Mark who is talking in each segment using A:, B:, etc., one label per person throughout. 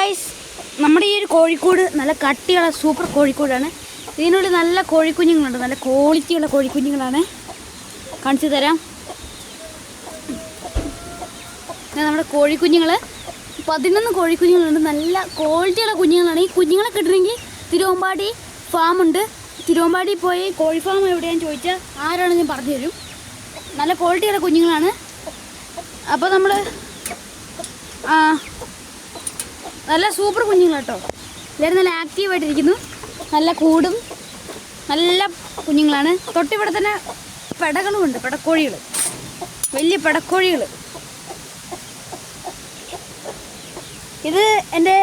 A: Guys, നമ്മുടെ ഈ ഒരു കോഴിക്കോട് നല്ല കട്ടിയുള്ള സൂപ്പർ കോഴിക്കോടാണ്. ഇതിനുള്ളിൽ നല്ല കോഴിക്കുഞ്ഞുങ്ങളുണ്ട്, നല്ല ക്വാളിറ്റിയുള്ള കോഴിക്കുഞ്ഞുങ്ങളാണ്. കാണിച്ചു തരാം. നമ്മുടെ കോഴിക്കുഞ്ഞുങ്ങൾ 11 കോഴിക്കുഞ്ഞുങ്ങളുണ്ട്. നല്ല ക്വാളിറ്റിയുള്ള കുഞ്ഞുങ്ങളാണ്. ഈ കുഞ്ഞുങ്ങളെ കിട്ടണമെങ്കിൽ തിരുവമ്പാടി ഫാമുണ്ട്. തിരുവമ്പാടി പോയി കോഴി ഫാം എവിടെയാണെന്ന് ചോദിച്ചാൽ ആരാണെന്ന് ഞാൻ പറഞ്ഞു തരും. നല്ല ക്വാളിറ്റിയുള്ള കുഞ്ഞുങ്ങളാണ്. അപ്പോൾ നമ്മൾ നല്ല സൂപ്പർ കുഞ്ഞുങ്ങളാട്ടോ. എല്ലാവരും നല്ല ആക്റ്റീവായിട്ടിരിക്കുന്നു. നല്ല കൂടും നല്ല കുഞ്ഞുങ്ങളാണ്. തൊട്ടിവിടെ തന്നെ പെടകളുമുണ്ട്, പെടക്കോഴികൾ, വലിയ പെടക്കോഴികൾ. ഇത് എൻ്റെ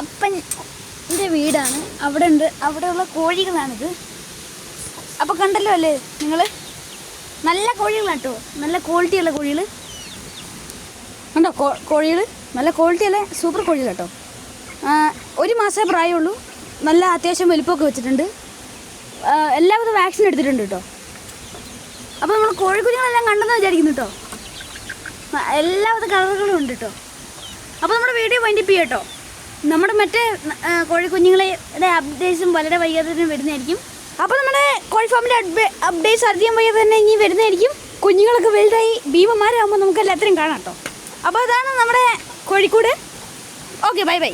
A: അപ്പൻ്റെ വീടാണ്. അവിടെയുള്ള കോഴികളാണിത്. അപ്പോൾ കണ്ടല്ലോ അല്ലേ നിങ്ങൾ, നല്ല കോഴികളാട്ടോ, നല്ല ക്വാളിറ്റിയുള്ള കോഴികൾ കണ്ടോ. കോഴികൾ നല്ല ക്വാളിറ്റിയുള്ള സൂപ്പർ കോഴികൾ കേട്ടോ. 1 മാസമേ പ്രായമുള്ളൂ. നല്ല അത്യാവശ്യം വലിപ്പമൊക്കെ വെച്ചിട്ടുണ്ട്. എല്ലാവിധ വാക്സിൻ എടുത്തിട്ടുണ്ട് കേട്ടോ. അപ്പോൾ നമ്മൾ കോഴിക്കുഞ്ഞുങ്ങളെല്ലാം കണ്ടെന്ന് വിചാരിക്കുന്നു കേട്ടോ. എല്ലാവിധ കളറുകളും ഉണ്ട് കേട്ടോ. അപ്പോൾ നമ്മുടെ വീഡിയോ വൈൻഡപ്പ് ചെയ്യാം കേട്ടോ. നമ്മുടെ മറ്റേ കോഴിക്കുഞ്ഞുങ്ങളുടെ അപ്ഡേറ്റ്സും വളരെ വൈകാതെ തന്നെ വരുന്നതായിരിക്കും. അപ്പോൾ നമ്മുടെ കോഴി ഫാമിൻ്റെ അപ്ഡേറ്റ്സ് അധികം വൈകാതെ തന്നെ ഇനി വരുന്നതായിരിക്കും. കുഞ്ഞുങ്ങളൊക്കെ വലുതായി ഭീമന്മാരാകുമ്പോൾ നമുക്ക് എല്ലാത്തിനും കാണാം കേട്ടോ. അപ്പോൾ അതാണ് നമ്മുടെ കോഴിക്കോട്. Okay, bye bye.